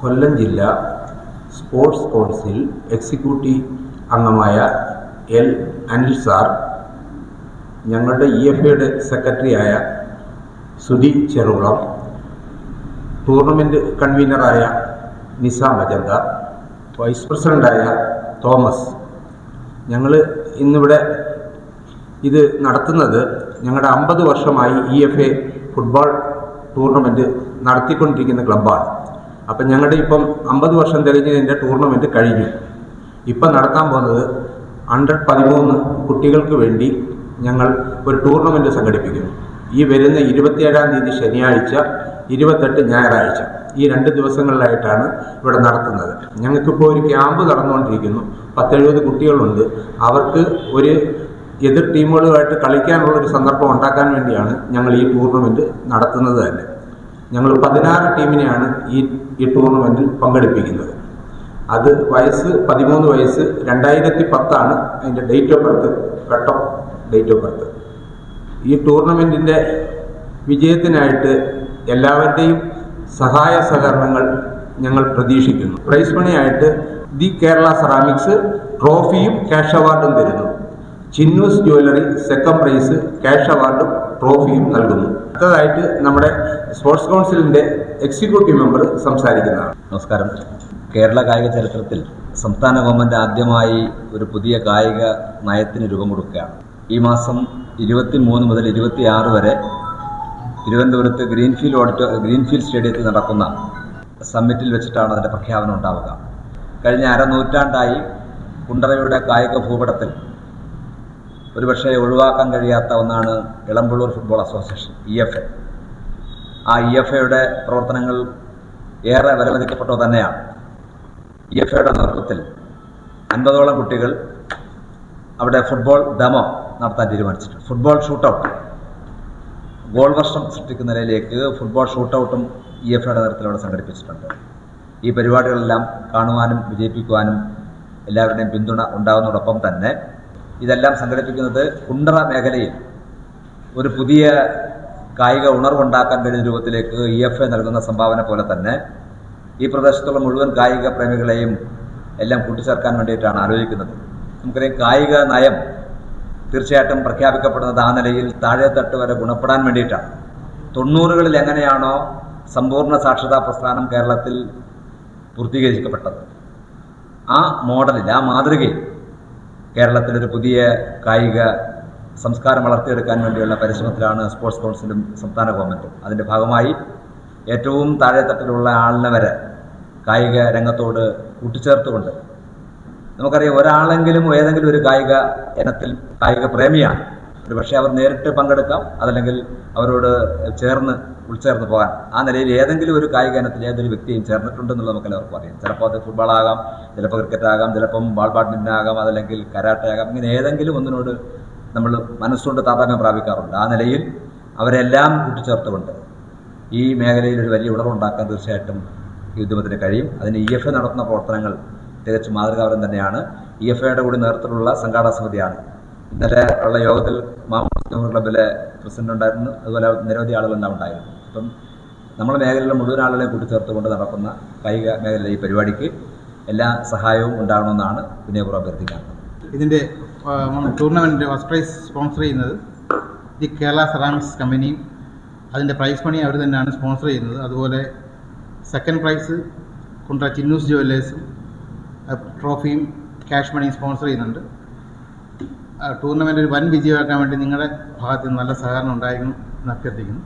കൊല്ലം ജില്ലാ sports council executive അംഗമായ L Anil sir, ഞങ്ങളുടെ EFAയുടെ സെക്രട്ടറിയായ സുധി ചെറുകുളം, ടൂർണമെൻറ്റ് കൺവീനറായ നിസാം അജന്ത, വൈസ് പ്രസിഡൻ്റായ തോമസ്, ഞങ്ങൾ ഇന്നിവിടെ ഇത് നടത്തുന്നത് ഞങ്ങളുടെ 50 വർഷമായി EFA ഫുട്ബോൾ ടൂർണമെൻറ്റ് നടത്തിക്കൊണ്ടിരിക്കുന്ന ക്ലബ്ബാണ്. അപ്പം ഞങ്ങളുടെ ഇപ്പം 50 വർഷം തികഞ്ഞതിൻ്റെ ടൂർണമെൻറ്റ് കഴിഞ്ഞു. ഇപ്പം നടത്താൻ പോകുന്നത് അണ്ടർ 13 കുട്ടികൾക്ക് വേണ്ടി ഞങ്ങൾ ഒരു ടൂർണമെൻറ്റ് സംഘടിപ്പിക്കുന്നു. ഈ വരുന്ന 27-ാം തീയതി ശനിയാഴ്ച, 28 ഞായറാഴ്ച, ഈ 2 ദിവസങ്ങളിലായിട്ടാണ് ഇവിടെ നടത്തുന്നത്. ഞങ്ങൾക്കിപ്പോൾ ഒരു ക്യാമ്പ് നടന്നുകൊണ്ടിരിക്കുന്നു. 10-70 കുട്ടികളുണ്ട്. അവർക്ക് ഒരു എതിർ ടീമുകളുമായിട്ട് കളിക്കാനുള്ളൊരു സന്ദർഭം ഉണ്ടാക്കാൻ വേണ്ടിയാണ് ഞങ്ങൾ ഈ ടൂർണമെൻറ്റ് നടത്തുന്നത് തന്നെ. ഞങ്ങൾ 16 ടീമിനെയാണ് ഈ ടൂർണമെൻറ്റിൽ പങ്കെടുപ്പിക്കുന്നത്. അത് 13 വയസ്സ്, 2010 അതിൻ്റെ date of birth, cut off date of birth. ഈ ടൂർണമെൻറ്റിൻ്റെ വിജയത്തിനായിട്ട് എല്ലാവരുടെയും സഹായ സഹകരണങ്ങൾ ഞങ്ങൾ പ്രതീക്ഷിക്കുന്നു. പ്രൈസ് മണിയായിട്ട് ദി കേരള സെറാമിക്സ് ട്രോഫിയും ക്യാഷ് അവാർഡും തരുന്നു. Chinnoos jewellery second prize, cash അവാർഡും ട്രോഫിയും നൽകുന്നു. അടുത്തതായിട്ട് നമ്മുടെ സ്പോർട്സ് കൗൺസിലിൻ്റെ എക്സിക്യൂട്ടീവ് മെമ്പർ സംസാരിക്കുന്നതാണ്. നമസ്കാരം. കേരള കായിക ചരിത്രത്തിൽ സംസ്ഥാന ഗവൺമെൻറ് ആദ്യമായി ഒരു പുതിയ കായിക നയത്തിന് രൂപം കൊടുക്കുകയാണ്. ഈ മാസം 23 മുതൽ 26 വരെ തിരുവനന്തപുരത്ത് ഗ്രീൻഫീൽഡ് സ്റ്റേഡിയത്തിൽ നടക്കുന്ന സമ്മിറ്റിൽ വെച്ചിട്ടാണ് അതിൻ്റെ പ്രഖ്യാപനം ഉണ്ടാവുക. കഴിഞ്ഞ അരനൂറ്റാണ്ടായി കുണ്ടറയുടെ കായിക ഭൂപടത്തിൽ ഒരുപക്ഷെ ഒഴിവാക്കാൻ കഴിയാത്ത ഒന്നാണ് ഇളമ്പള്ളൂർ ഫുട്ബോൾ അസോസിയേഷൻ, EFA. ആ EFAയുടെ പ്രവർത്തനങ്ങൾ ഏറെ വിലമതിക്കപ്പെട്ടത് തന്നെയാണ്. EFAയുടെ നേതൃത്വത്തിൽ 50ഓളം കുട്ടികൾ അവിടെ ഫുട്ബോൾ ഡെമോ നടത്താൻ തീരുമാനിച്ചിട്ടുണ്ട്. ഫുട്ബോൾ ഷൂട്ടൗട്ട്, ഗോൾ വർഷം സൃഷ്ടിക്കുന്ന നിലയിലേക്ക് ഫുട്ബോൾ ഷൂട്ടൗട്ടും EFAയുടെ നേതൃത്വത്തിൽ അവിടെ സംഘടിപ്പിച്ചിട്ടുണ്ട്. ഈ പരിപാടികളെല്ലാം കാണുവാനും വിജയിപ്പിക്കുവാനും എല്ലാവരുടെയും പിന്തുണ ഉണ്ടാകുന്നതോടൊപ്പം തന്നെ ഇതെല്ലാം സംഘടിപ്പിക്കുന്നത് കുണ്ടറ മേഖലയിൽ ഒരു പുതിയ കായിക ഉണർവുണ്ടാക്കാൻ കഴിയുന്ന രൂപത്തിലേക്ക് EFA നൽകുന്ന സംഭാവന പോലെ തന്നെ ഈ പ്രദേശത്തുള്ള മുഴുവൻ കായിക പ്രേമികളെയും എല്ലാം കൂട്ടിച്ചേർക്കാൻ വേണ്ടിയിട്ടാണ് ആലോചിക്കുന്നത്. നമുക്കറിയാം, കായിക നയം തീർച്ചയായിട്ടും പ്രഖ്യാപിക്കപ്പെടുന്നത് ആ നിലയിൽ താഴെത്തട്ട് വരെ ഗുണപ്പെടാൻ വേണ്ടിയിട്ടാണ്. 90കളിൽ എങ്ങനെയാണോ സമ്പൂർണ്ണ സാക്ഷരതാ പ്രസ്ഥാനം കേരളത്തിൽ പൂർത്തീകരിക്കപ്പെട്ടത്, ആ മോഡലിൽ, ആ മാതൃകയിൽ കേരളത്തിലൊരു പുതിയ കായിക സംസ്കാരം വളർത്തിയെടുക്കാൻ വേണ്ടിയുള്ള പരിശ്രമത്തിലാണ് സ്പോർട്സ് കൗൺസിലും സംസ്ഥാന ഗവൺമെൻറ്റും. അതിൻ്റെ ഭാഗമായി ഏറ്റവും താഴെത്തട്ടിലുള്ള ആളിനെ വരെ കായിക രംഗത്തോട് കൂട്ടിച്ചേർത്തുകൊണ്ട്, നമുക്കറിയാം, ഒരാളെങ്കിലും ഏതെങ്കിലും ഒരു കായിക ഇനത്തിൽ കായിക പ്രേമിയാണ്. ഒരു പക്ഷേ അവർ നേരിട്ട് പങ്കെടുക്കാം, അതല്ലെങ്കിൽ അവരോട് ഉൾച്ചേർന്ന് പോകാൻ. ആ നിലയിൽ ഏതെങ്കിലും ഒരു കായിക ഇനത്തിൽ ഏതൊരു വ്യക്തിയും ചേർന്നിട്ടുണ്ടെന്നുള്ളത് നമുക്ക് എല്ലാവർക്കും അറിയാം. ചിലപ്പോൾ അത് ഫുട്ബോൾ ആകാം, ചിലപ്പോൾ ക്രിക്കറ്റ് ആകാം, ചിലപ്പം ബാഡ്മിൻ്റൺ ആകാം, അതല്ലെങ്കിൽ കരാട്ടെ ആകാം. ഇങ്ങനെ ഏതെങ്കിലും ഒന്നിനോട് നമ്മൾ മനസ്സുകൊണ്ട് താതാത്മ്യം പ്രാപിക്കാറുണ്ട്. ആ നിലയിൽ അവരെല്ലാം കൂട്ടിച്ചേർത്തുകൊണ്ട് ഈ മേഖലയിൽ ഒരു വലിയ ഉണർവുണ്ടാക്കാൻ തീർച്ചയായിട്ടും ഈ ഉദ്യമത്തിന് കഴിയും. അതിന് EFA നടത്തുന്ന പ്രവർത്തനങ്ങൾ തികച്ചും മാതൃകാപരം തന്നെയാണ്. EFAയുടെ കൂടി നേതൃത്വത്തിലുള്ള സംഘാടക സമിതിയാണ്. ഇന്നലെ ഉള്ള യോഗത്തിൽ മാമൂസ് ക്ലബിലെ പ്രസിഡന്റ് ഉണ്ടായിരുന്നു, അതുപോലെ നിരവധി ആളുകളെല്ലാം ഉണ്ടായിരുന്നു. അപ്പം നമ്മുടെ മേഖലയിലെ മുഴുവൻ ആളുകളെയും കൂട്ടിച്ചേർത്തുകൊണ്ട് നടക്കുന്ന കായിക മേഖലയിലെ ഈ പരിപാടിക്ക് എല്ലാ സഹായവും ഉണ്ടാകണമെന്നാണ് വിനയപൂർവ്വം അഭ്യർത്ഥിക്കുന്നത്. ഇതിൻ്റെ ടൂർണമെൻറ്റ് ഫസ്റ്റ് പ്രൈസ് സ്പോൺസർ ചെയ്യുന്നത് ദി കേരള സെറാമിക്സ് കമ്പനിയും അതിൻ്റെ പ്രൈസ് മണി അവർ തന്നെയാണ് സ്പോൺസർ ചെയ്യുന്നത്. അതുപോലെ സെക്കൻഡ് പ്രൈസ് കുണ്ടറ ചിന്നൂസ് ജ്വല്ലേഴ്സും ട്രോഫിയും ക്യാഷ് മണിയും സ്പോൺസർ ചെയ്യുന്നുണ്ട്. ടൂർണമെൻ്റ് ഒരു വൻ വിജയമാക്കാൻ വേണ്ടി നിങ്ങളുടെ ഭാഗത്ത് നിന്ന് നല്ല സഹകരണം ഉണ്ടായിരുന്നു എന്ന് അഭ്യർത്ഥിക്കുന്നു.